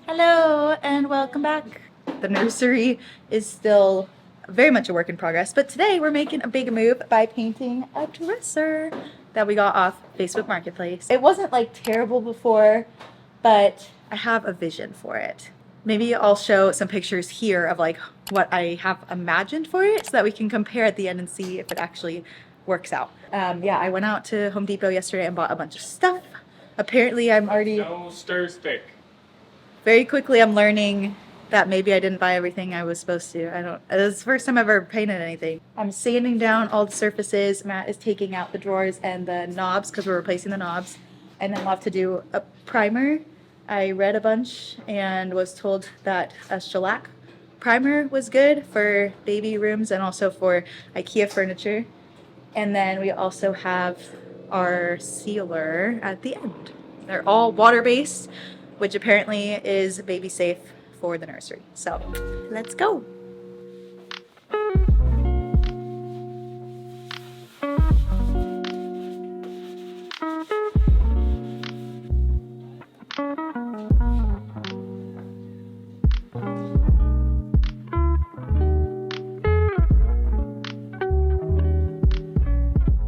Hello and welcome back. The nursery is still very much a work in progress, but today we're making a big move by painting a dresser that we got off Facebook Marketplace. It wasn't like terrible before, but I have a vision for it. Maybe I'll show some pictures here of like what I have imagined for it so that we can compare at the end and see if it actually works out. Yeah, I went out to Home Depot yesterday and bought a bunch of stuff. Apparently I'm already... No stir stick. Very quickly, I'm learning that maybe I didn't buy everything I was supposed to. This is the first time I've ever painted anything. I'm sanding down all the surfaces. Matt is taking out the drawers and the knobs because we're replacing the knobs. And then we'll have to do a primer. I read a bunch and was told that a shellac primer was good for baby rooms and also for IKEA furniture. And then we also have our sealer at the end. They're all water-based, which apparently is baby safe for the nursery. So let's go.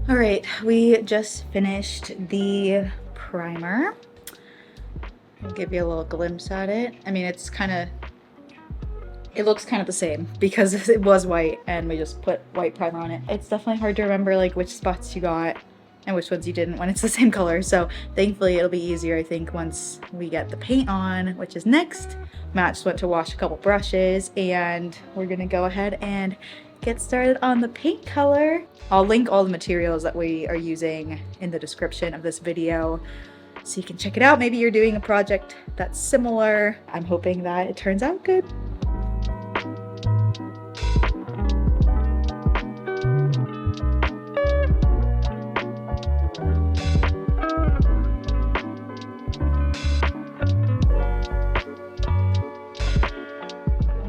All right, we just finished the primer. I'll give you a little glimpse at it. I mean, it looks kind of the same because it was white and we just put white primer on it. It's definitely hard to remember like which spots you got and which ones you didn't when it's the same color. So thankfully it'll be easier, I think, once we get the paint on, which is next. Matt just went to wash a couple brushes and we're gonna go ahead and get started on the paint color. I'll link all the materials that we are using in the description of this video so you can check it out. Maybe you're doing a project that's similar. I'm hoping that it turns out good.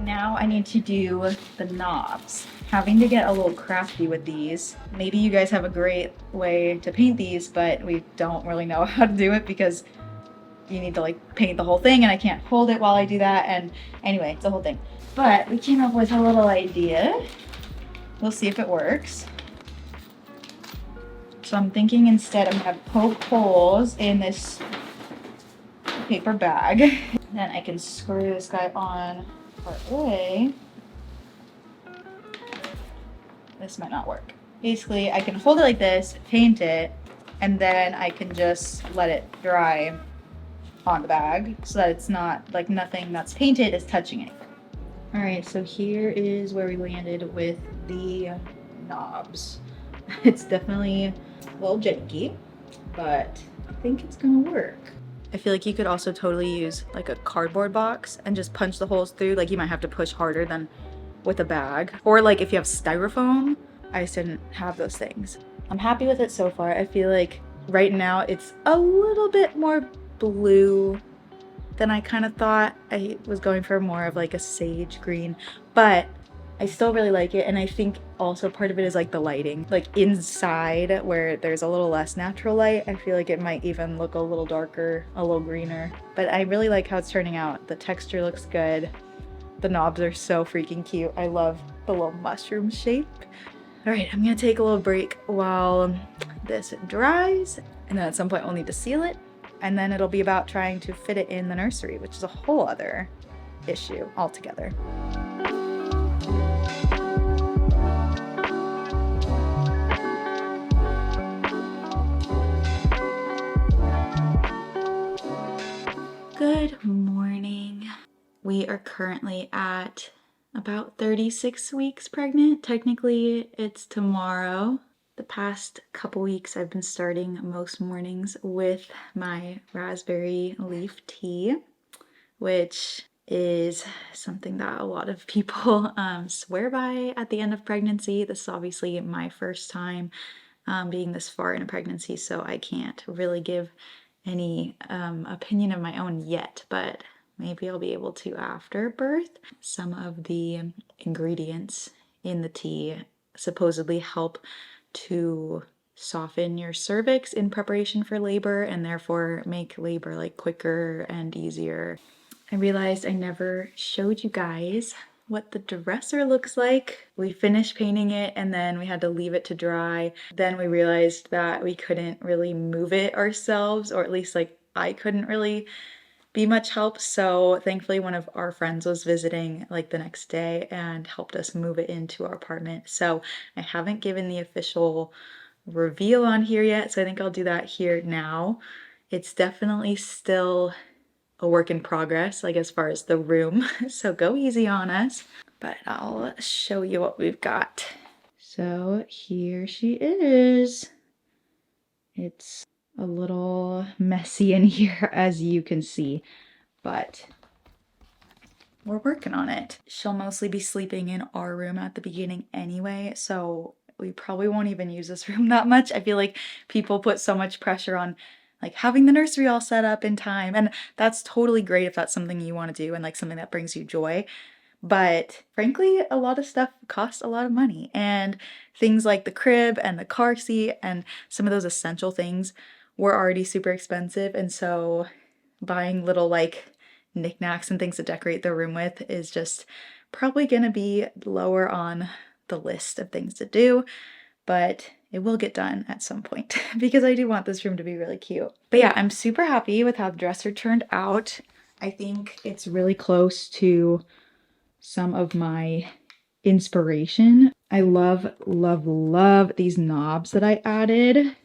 Now I need to do the knobs. Having to get a little crafty with these. Maybe you guys have a great way to paint these, but we don't really know how to do it because you need to like paint the whole thing and I can't hold it while I do that, and anyway, it's a whole thing. But we came up with a little idea. We'll see if it works. So I'm thinking instead I'm gonna poke holes in this paper bag. Then I can screw this guy on part way. This might not work. Basically, I can hold it like this, paint it, and then I can just let it dry on the bag so that it's not like nothing that's painted is touching it. All right, so here is where we landed with the knobs. It's definitely a little janky, but I think it's gonna work. I feel like you could also totally use like a cardboard box and just punch the holes through. Like you might have to push harder than with a bag. Or like if you have styrofoam. I just didn't have those things. I'm happy with it so far. I feel like right now it's a little bit more blue than I kind of thought. I was going for more of like a sage green, but I still really like it. And I think also part of it is like the lighting. Like inside where there's a little less natural light, I feel like it might even look a little darker, a little greener. But I really like how it's turning out. The texture looks good. The knobs are so freaking cute. I love the little mushroom shape. All right, I'm gonna take a little break while this dries, and then at some point we'll need to seal it, and then it'll be about trying to fit it in the nursery, which is a whole other issue altogether. Good morning. We are currently at about 36 weeks pregnant. Technically, it's tomorrow. The past couple weeks, I've been starting most mornings with my raspberry leaf tea, which is something that a lot of people swear by at the end of pregnancy. This is obviously my first time being this far in a pregnancy, so I can't really give any opinion of my own yet, but maybe I'll be able to after birth. Some of the ingredients in the tea supposedly help to soften your cervix in preparation for labor and therefore make labor like quicker and easier. I realized I never showed you guys what the dresser looks like. We finished painting it and then we had to leave it to dry. Then we realized that we couldn't really move it ourselves, or at least like I couldn't really be much help. So thankfully one of our friends was visiting like the next day and helped us move it into our apartment. So I haven't given the official reveal on here yet, so I think I'll do that here now. It's definitely still a work in progress, like as far as the room, so go easy on us. But I'll show you what we've got. So here she is. It's a little messy in here, as you can see, but we're working on it. She'll mostly be sleeping in our room at the beginning anyway, so we probably won't even use this room that much. I feel like people put so much pressure on like having the nursery all set up in time, and that's totally great if that's something you want to do and like something that brings you joy. But frankly, a lot of stuff costs a lot of money, and things like the crib and the car seat and some of those essential things were already super expensive, and so buying little like knickknacks and things to decorate the room with is just probably gonna be lower on the list of things to do, but it will get done at some point because I do want this room to be really cute. But yeah, I'm super happy with how the dresser turned out. I think it's really close to some of my inspiration. I love, love, love these knobs that I added.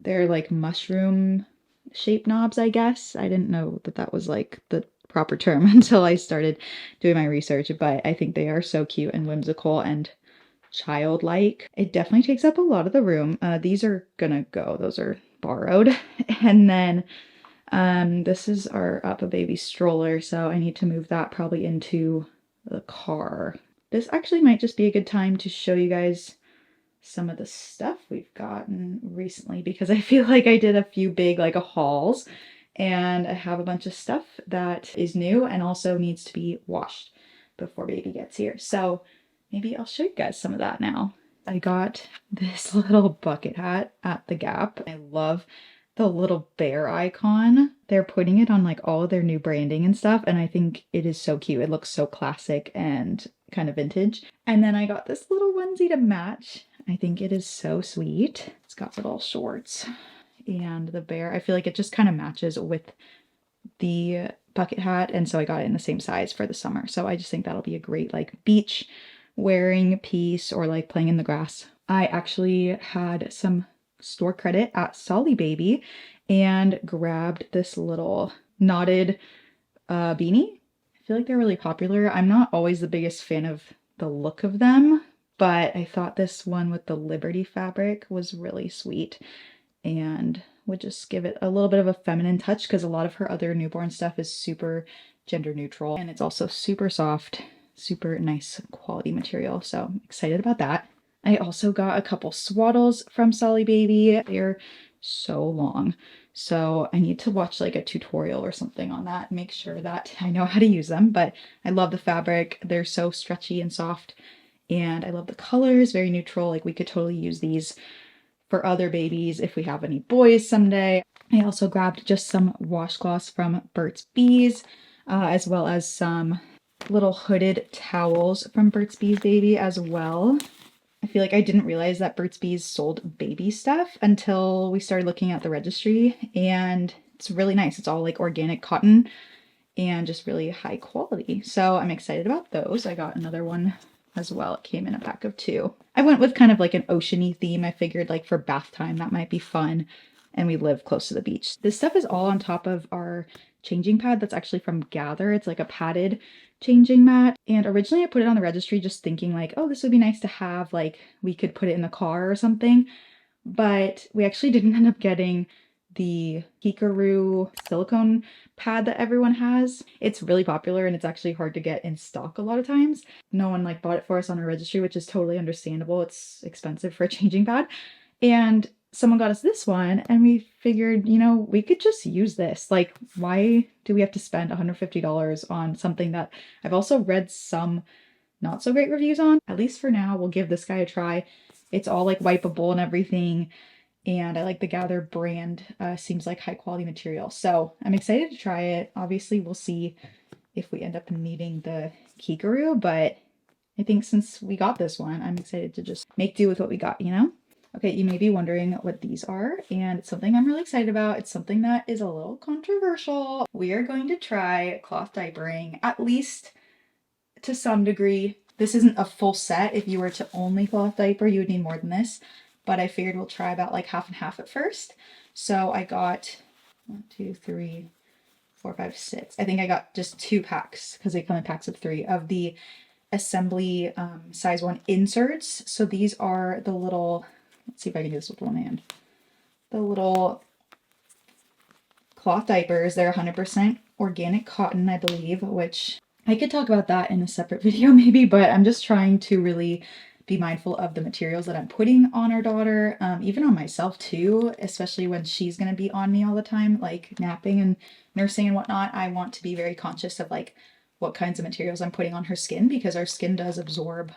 They're like mushroom shaped knobs, I guess. I didn't know that that was like the proper term until I started doing my research, but I think they are so cute and whimsical and childlike. It definitely takes up a lot of the room. These are gonna go, those are borrowed. And then this is our Up a Baby stroller, so I need to move that probably into the car. This actually might just be a good time to show you guys some of the stuff we've gotten recently, because I feel like I did a few big like hauls, and I have a bunch of stuff that is new and also needs to be washed before baby gets here. So maybe I'll show you guys some of that now. I got this little bucket hat at the Gap. I love the little bear icon. They're putting it on like all of their new branding and stuff, and I think it is so cute. It looks so classic and kind of vintage. And then I got this little onesie to match. I think it is so sweet. It's got little shorts and the bear. I feel like it just kind of matches with the bucket hat, and so I got it in the same size for the summer. So I just think that'll be a great like beach wearing piece or like playing in the grass. I actually had some store credit at Solly Baby and grabbed this little knotted beanie. I feel like they're really popular. I'm not always the biggest fan of the look of them, but I thought this one with the Liberty fabric was really sweet and would just give it a little bit of a feminine touch, because a lot of her other newborn stuff is super gender neutral, and it's also super soft, super nice quality material. So I'm excited about that. I also got a couple swaddles from Solly Baby. They're so long, so I need to watch like a tutorial or something on that, make sure that I know how to use them. But I love the fabric. They're so stretchy and soft, and I love the colors, very neutral. Like we could totally use these for other babies if we have any boys someday. I also grabbed just some washcloths from Burts Bees, as well as some little hooded towels from Burt's Bees Baby as well. I feel like I didn't realize that Burt's Bees sold baby stuff until we started looking at the registry, and it's really nice. It's all like organic cotton and just really high quality. So I'm excited about those. I got another one as well. It came in a pack of 2. I went with kind of like an oceany theme. I figured like for bath time that might be fun, and we live close to the beach. This stuff is all on top of our changing pad that's actually from Gather. It's like a padded changing mat, and originally I put it on the registry just thinking like, oh, this would be nice to have, like we could put it in the car or something, but we actually didn't end up getting the Hikaru silicone pad that everyone has. It's really popular and it's actually hard to get in stock a lot of times. No one like bought it for us on our registry, which is totally understandable. It's expensive for a changing pad. And someone got us this one, and we figured, you know, we could just use this. Like, why do we have to spend $150 on something that I've also read some not so great reviews on? At least for now, we'll give this guy a try. It's all like wipeable and everything, and I like the Gather brand. Seems like high quality material. So I'm excited to try it. Obviously, we'll see if we end up needing the Kikaroo, but I think since we got this one, I'm excited to just make do with what we got, you know? Okay, you may be wondering what these are, and it's something I'm really excited about. It's something that is a little controversial. We are going to try cloth diapering, at least to some degree. This isn't a full set. If you were to only cloth diaper, you would need more than this, but I figured we'll try about like half and half at first. So I got 1, 2, 3, 4, 5, 6. I think I got just 2 packs because they come in packs of 3 of the Esembly size 1 inserts. So these are the little, let's see if I can do this with one hand. The little cloth diapers. They're 100% organic cotton, I believe, which I could talk about that in a separate video maybe, but I'm just trying to really be mindful of the materials that I'm putting on our daughter, even on myself too, especially when she's going to be on me all the time, like napping and nursing and whatnot. I want to be very conscious of like what kinds of materials I'm putting on her skin, because our skin does absorb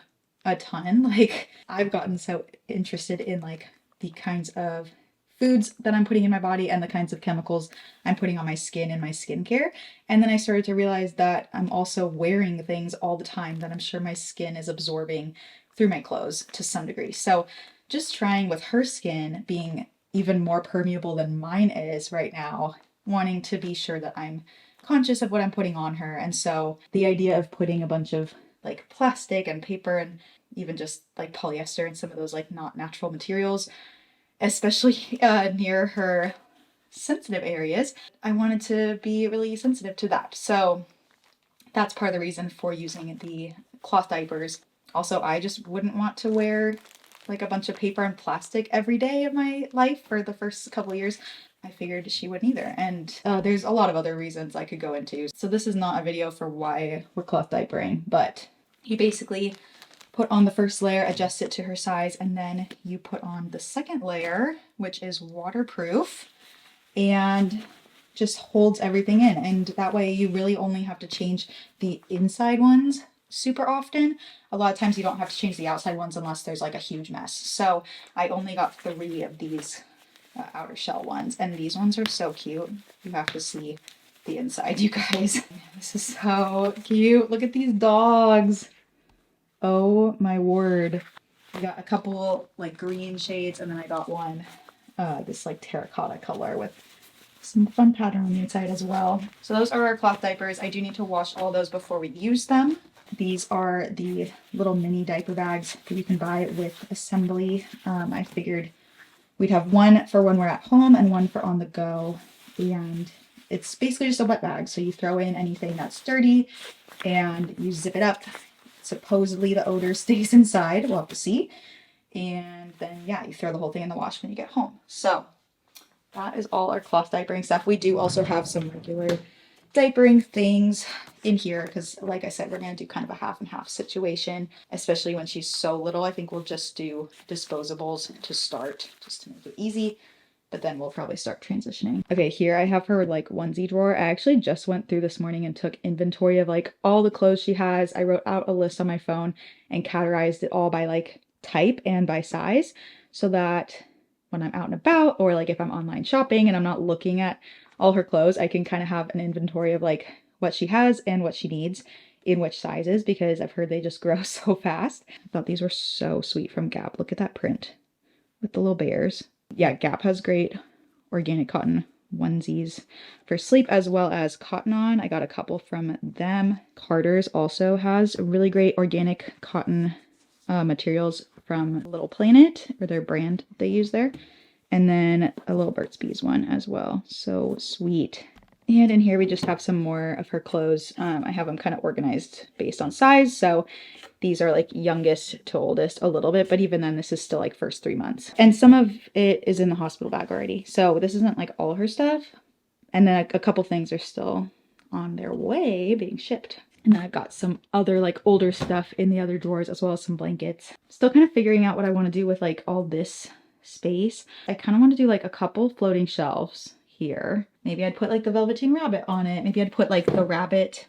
a ton. Like I've gotten so interested in like the kinds of foods that I'm putting in my body and the kinds of chemicals I'm putting on my skin and my skincare. And then I started to realize that I'm also wearing things all the time that I'm sure my skin is absorbing through my clothes to some degree. So just trying with her skin being even more permeable than mine is right now, wanting to be sure that I'm conscious of what I'm putting on her. And so the idea of putting a bunch of like plastic and paper and even just like polyester and some of those like not natural materials, especially near her sensitive areas, I wanted to be really sensitive to that. So that's part of the reason for using the cloth diapers. Also, I just wouldn't want to wear like a bunch of paper and plastic every day of my life for the first couple of years. I figured she wouldn't either. And there's a lot of other reasons I could go into. So this is not a video for why we're cloth diapering, but you basically put on the first layer, adjust it to her size, and then you put on the second layer, which is waterproof and just holds everything in. And that way you really only have to change the inside ones super often. A lot of times you don't have to change the outside ones unless there's like a huge mess. So I only got 3 of these outer shell ones, and these ones are so cute. You have to see the inside, you guys. This is so cute. Look at these dogs. Oh my word. I got a couple like green shades, and then I got one this like terracotta color with some fun pattern on the inside as well. So those are our cloth diapers. I do need to wash all those before we use them. These are the little mini diaper bags that you can buy with Esembly. I figured we'd have one for when we're at home and one for on the go. And it's basically just a wet bag. So you throw in anything that's dirty and you zip it up. Supposedly the odor stays inside. We'll have to see. And then, yeah, you throw the whole thing in the wash when you get home. So that is all our cloth diapering stuff. We do also have some regular diapering things in here because, like I said, we're going to do kind of a half and half situation, especially when she's so little. I think we'll just do disposables to start, just to make it easy. But then we'll probably start transitioning. Okay, here I have her like onesie drawer. I actually just went through this morning and took inventory of like all the clothes she has. I wrote out a list on my phone and categorized it all by like type and by size, so that when I'm out and about, or like if I'm online shopping and I'm not looking at all her clothes, I can kind of have an inventory of like what she has and what she needs in which sizes, because I've heard they just grow so fast. I thought these were so sweet from Gap. Look at that print with the little bears. Yeah, Gap has great organic cotton onesies for sleep as well as Cotton On. I got a couple from them. Carter's also has really great organic cotton materials from Little Planet, or their brand they use there. And then a little Burts Bees one as well. So sweet. And in here we just have some more of her clothes. I have them kind of organized based on size. So these are like youngest to oldest a little bit, but even then this is still like first 3 months. And some of it is in the hospital bag already. So this isn't like all her stuff. And then a couple things are still on their way being shipped. And then I've got some other like older stuff in the other drawers, as well as some blankets. Still kind of figuring out what I want to do with like all this space. I kind of want to do like a couple floating shelves here. Maybe I'd put like the Velveteen Rabbit on it. Maybe I'd put like the rabbit,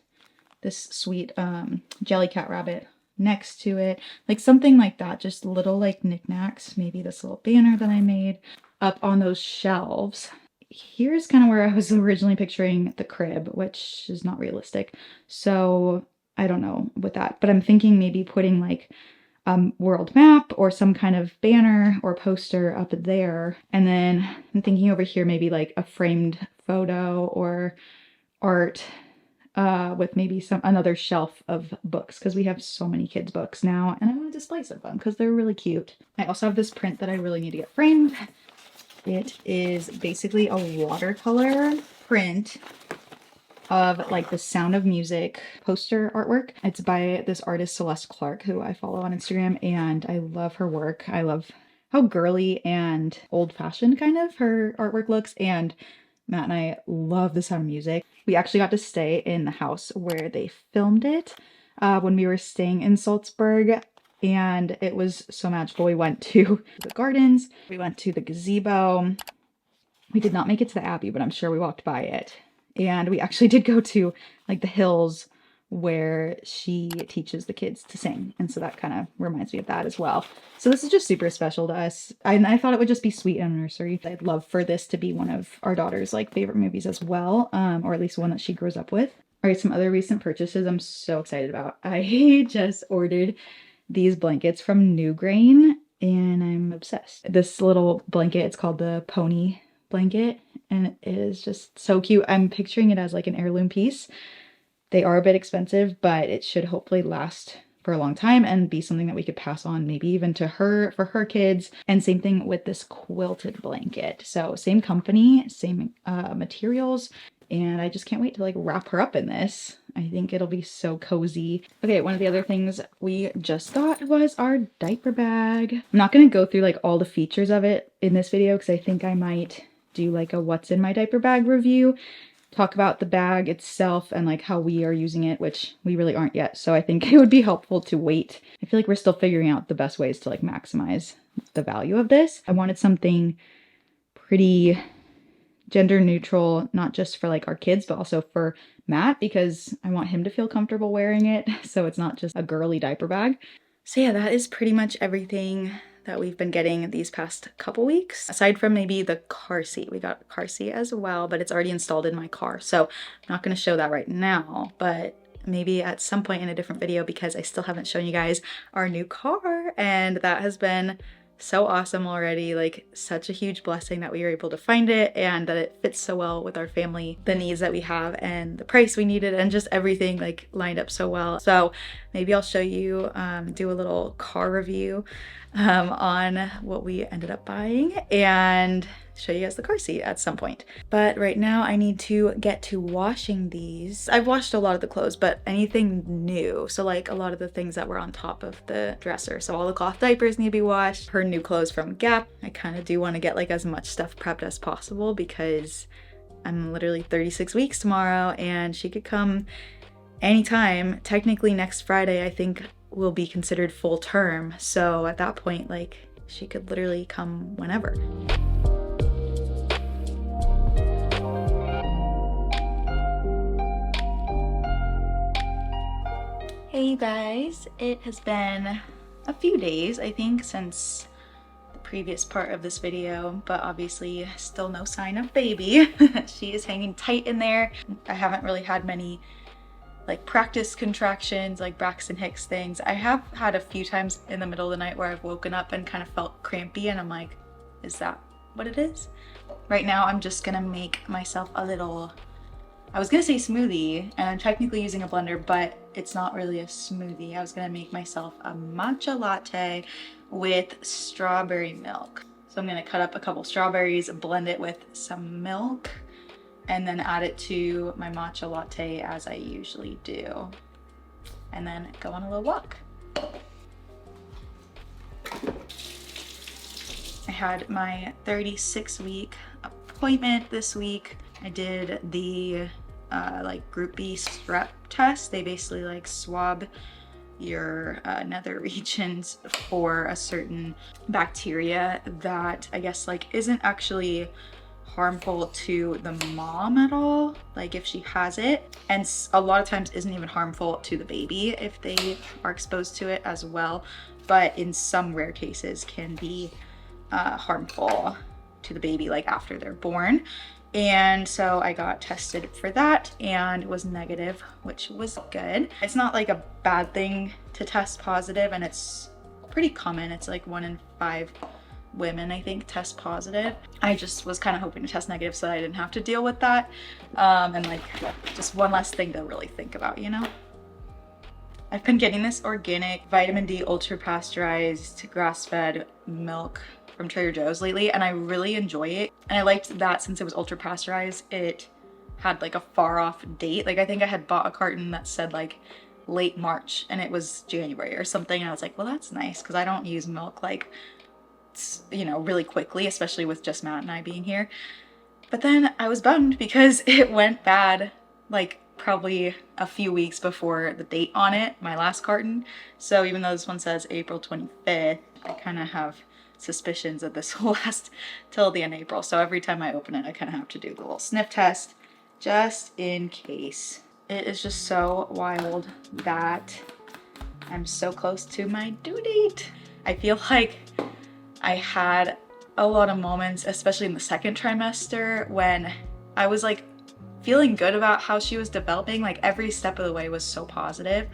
this sweet Jellycat rabbit next to it. Like something like that. Just little like knickknacks. Maybe this little banner that I made. up on those shelves. Here's kind of where I was originally picturing the crib, which is not realistic. So I don't know with that, but I'm thinking maybe putting like world map or some kind of banner or poster up there. And then I'm thinking over here, maybe like a framed photo or art with maybe another shelf of books, because we have so many kids books now and I want to display some of them because they're really cute. I also have this print that I really need to get framed. It is basically a watercolor print of like the Sound of Music poster artwork. It's by this artist Celeste Clark, who I follow on Instagram, and I love her work. I love how girly and old-fashioned kind of her artwork looks, and Matt and I love the Sound of Music. We actually got to stay in the house where they filmed it when we were staying in Salzburg, and it was so magical. We went to the gardens, we went to the gazebo. We did not make it to the Abbey, but I'm sure we walked by it. And we actually did go to like the hills where she teaches the kids to sing. And so that kind of reminds me of that as well. So this is just super special to us. And I thought it would just be sweet in a nursery. I'd love for this to be one of our daughter's like favorite movies as well, or at least one that she grows up with. All right, some other recent purchases I'm so excited about. I just ordered these blankets from Newgrain and I'm obsessed. This little blanket, it's called the Pony blanket, and it is just so cute. I'm picturing it as like an heirloom piece. They are a bit expensive, but it should hopefully last for a long time and be something that we could pass on maybe even to her for her kids. And same thing with this quilted blanket. So same company, same materials, and I just can't wait to like wrap her up in this. I think it'll be so cozy. Okay, one of the other things we just got was our diaper bag. I'm not going to go through like all the features of it in this video because I think I might do like a what's in my diaper bag review, talk about the bag itself and like how we are using it, which we really aren't yet. So I think it would be helpful to wait. I feel like we're still figuring out the best ways to like maximize the value of this. I wanted something pretty gender neutral, not just for like our kids, but also for Matt, because I want him to feel comfortable wearing it. So it's not just a girly diaper bag. So yeah, that is pretty much everything that we've been getting these past couple weeks. Aside from maybe the car seat. We got a car seat as well, but it's already installed in my car. So I'm not going to show that right now, but maybe at some point in a different video, because I still haven't shown you guys our new car, and that has been so awesome already. Like such a huge blessing that we were able to find it and that it fits so well with our family, the needs that we have and the price we needed, and just everything like lined up so well. So maybe I'll show you, do a little car review on what we ended up buying and show you guys the car seat at some point. But right now I need to get to washing these. I've washed a lot of the clothes, but anything new, so like a lot of the things that were on top of the dresser, so all the cloth diapers need to be washed, her new clothes from Gap. I kind of do want to get like as much stuff prepped as possible because I'm literally 36 weeks tomorrow and she could come anytime. Technically next Friday I think will be considered full term, so at that point like she could literally come whenever. Hey you guys, it has been a few days I think since the previous part of this video, but obviously still no sign of baby. She is hanging tight in there. I haven't really had many like practice contractions, like Braxton Hicks things. I have had a few times in the middle of the night where I've woken up and kind of felt crampy and I'm like, is that what it is? Right now I'm just gonna make myself a little, I was gonna say smoothie, and I'm technically using a blender, but it's not really a smoothie. I was gonna make myself a matcha latte with strawberry milk. So I'm gonna cut up a couple strawberries, blend it with some milk, and then add it to my matcha latte as I usually do. And then go on a little walk. I had my 36-week appointment this week. I did the like Group B strep test. They basically like swab your nether regions for a certain bacteria that I guess like isn't actually harmful to the mom at all, like if she has it, and a lot of times isn't even harmful to the baby if they are exposed to it as well, but in some rare cases can be harmful to the baby like after they're born. And so I got tested for that and it was negative, which was good. It's not like a bad thing to test positive, and it's pretty common. It's like 1 in 5 women, I think, test positive. I just was kind of hoping to test negative so that I didn't have to deal with that. And like just one less thing to really think about, you know? I've been getting this organic vitamin D ultra pasteurized grass-fed milk from Trader Joe's lately, and I really enjoy it. And I liked that since it was ultra pasteurized, it had like a far off date. Like I think I had bought a carton that said like late March and it was January or something. And I was like, well, that's nice, because I don't use milk like, you know, really quickly, especially with just Matt and I being here. But then I was bummed because it went bad like probably a few weeks before the date on it, my last carton. So even though this one says April 25th, I kind of have suspicions that this will last till the end of April. So every time I open it, I kind of have to do the little sniff test just in case. It is just so wild that I'm so close to my due date. I feel like I had a lot of moments, especially in the second trimester, when I was like feeling good about how she was developing. Like every step of the way was so positive.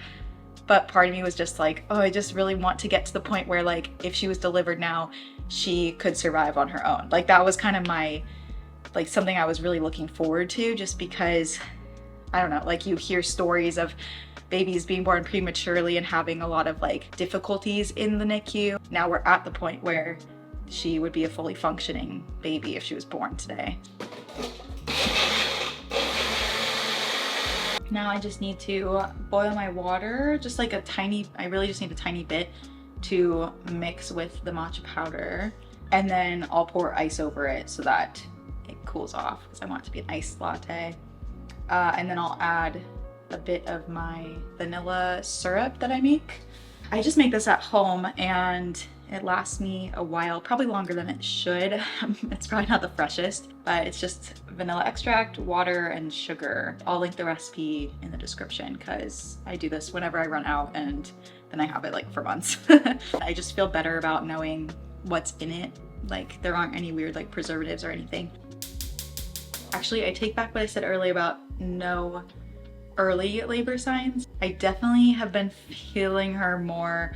But part of me was just like, oh, I just really want to get to the point where like if she was delivered now, she could survive on her own. Like that was kind of my, like something I was really looking forward to, just because, I don't know, like you hear stories of babies being born prematurely and having a lot of like difficulties in the NICU. Now we're at the point where she would be a fully functioning baby if she was born today. Now I just need to boil my water, just like a tiny, I really just need a tiny bit to mix with the matcha powder. And then I'll pour ice over it so that it cools off, because I want it to be an iced latte. And then I'll add a bit of my vanilla syrup that I make. I just make this at home and it lasts me a while, probably longer than it should. It's probably not the freshest, but it's just vanilla extract, water, and sugar. I'll link the recipe in the description because I do this whenever I run out and then I have it like for months. I just feel better about knowing what's in it. Like there aren't any weird like preservatives or anything. Actually, I take back what I said earlier about no early labor signs. I definitely have been feeling her more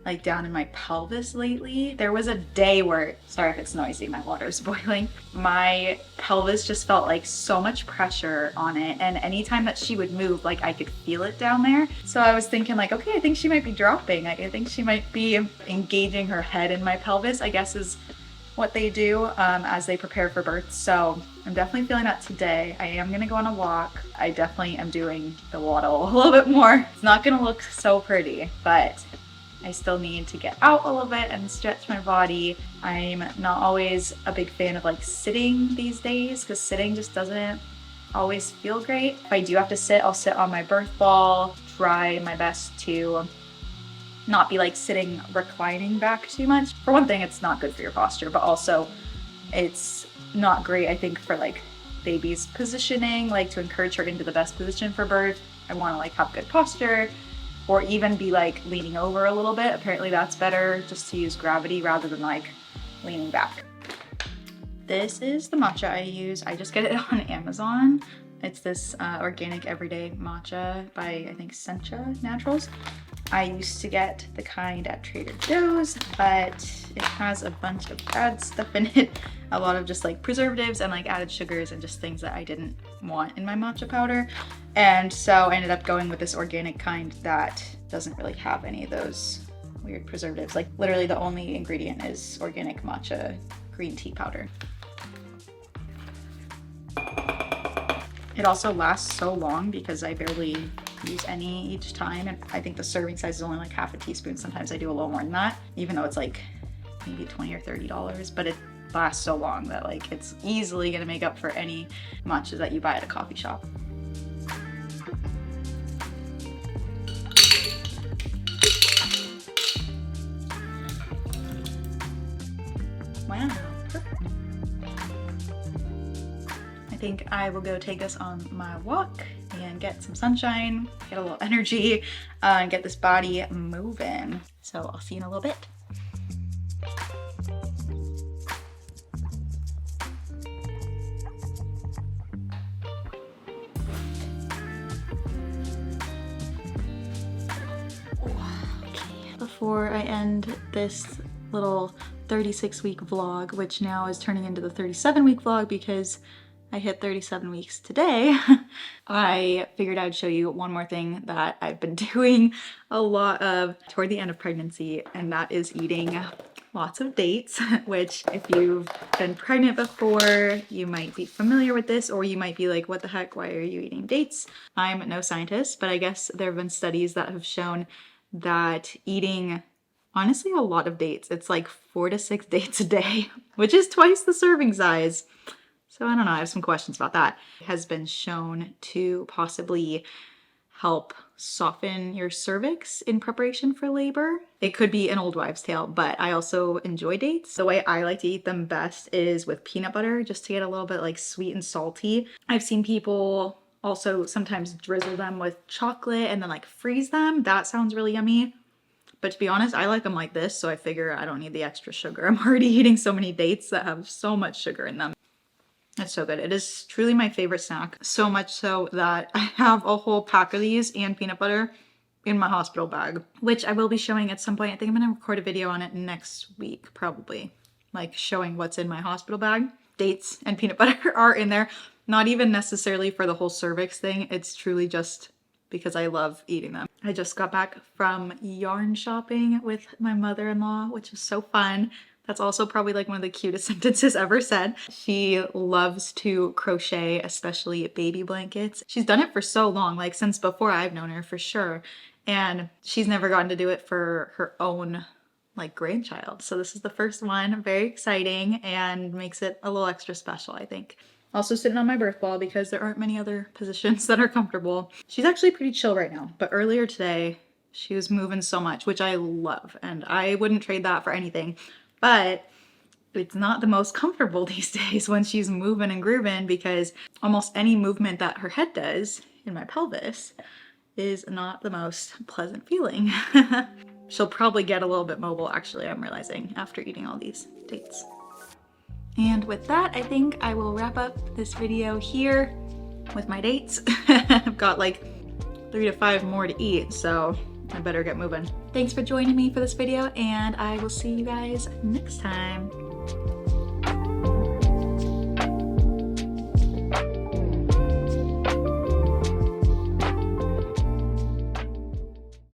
like down in my pelvis lately. There was a day where, sorry if it's noisy, my water's boiling. My pelvis just felt like so much pressure on it, and anytime that she would move, like I could feel it down there. So I was thinking like, okay, I think she might be dropping. Like I think she might be engaging her head in my pelvis, I guess is what they do as they prepare for birth. So I'm definitely feeling that today. I am gonna go on a walk. I definitely am doing the waddle a little bit more. It's not gonna look so pretty, but I still need to get out a little bit and stretch my body. I'm not always a big fan of like sitting these days because sitting just doesn't always feel great. If I do have to sit, I'll sit on my birth ball, try my best to not be like sitting reclining back too much. For one thing, it's not good for your posture, but also it's not great, I think, for like baby's positioning, like to encourage her into the best position for birth. I want to like have good posture, or even be like leaning over a little bit. Apparently that's better, just to use gravity rather than like leaning back. This is the matcha I use. I just get it on Amazon. It's this organic everyday matcha by, I think, Sencha Naturals. I used to get the kind at Trader Joe's, but it has a bunch of bad stuff in it. A lot of just like preservatives and like added sugars and just things that I didn't want in my matcha powder. And so I ended up going with this organic kind that doesn't really have any of those weird preservatives. Like literally the only ingredient is organic matcha green tea powder. It also lasts so long because I barely use any each time, and I think the serving size is only like half a teaspoon. Sometimes I do a little more than that, even though it's like maybe $20 or $30, but it lasts so long that like it's easily gonna make up for any matcha that you buy at a coffee shop. Wow, perfect. I think I will go take this on my walk and get some sunshine, get a little energy, and get this body moving. So I'll see you in a little bit. before I end this little 36-week vlog, which now is turning into the 37-week vlog because I hit 37 weeks today, I figured I'd show you one more thing that I've been doing a lot of toward the end of pregnancy, and that is eating lots of dates, which if you've been pregnant before, you might be familiar with this, or you might be like, what the heck, why are you eating dates? I'm no scientist, but I guess there have been studies that have shown that eating honestly a lot of dates, it's like 4 to 6 dates a day, which is twice the serving size. So I don't know, I have some questions about that. It has been shown to possibly help soften your cervix in preparation for labor. It could be an old wives' tale, but I also enjoy dates. The way I like to eat them best is with peanut butter, just to get a little bit like sweet and salty. I've seen people also sometimes drizzle them with chocolate and then like freeze them. That sounds really yummy. But to be honest, I like them like this, so I figure I don't need the extra sugar. I'm already eating so many dates that have so much sugar in them. It's so good. It is truly my favorite snack. So much so that I have a whole pack of these and peanut butter in my hospital bag, which I will be showing at some point. I think I'm gonna record a video on it next week, probably. Like showing what's in my hospital bag. Dates and peanut butter are in there. Not even necessarily for the whole cervix thing. It's truly just because I love eating them. I just got back from yarn shopping with my mother-in-law, which was so fun. That's also probably like one of the cutest sentences ever said. She loves to crochet, especially baby blankets. She's done it for so long, like since before I've known her for sure. And she's never gotten to do it for her own like grandchild. So this is the first one, very exciting and makes it a little extra special, I think. Also sitting on my birth ball because there aren't many other positions that are comfortable. She's actually pretty chill right now, but earlier today she was moving so much, which I love, and I wouldn't trade that for anything. But it's not the most comfortable these days when she's moving and grooving, because almost any movement that her head does in my pelvis is not the most pleasant feeling. She'll probably get a little bit mobile, actually, I'm realizing, after eating all these dates. And with that, I think I will wrap up this video here with my dates. I've got like 3 to 5 more to eat, so I better get moving. Thanks for joining me for this video, and I will see you guys next time.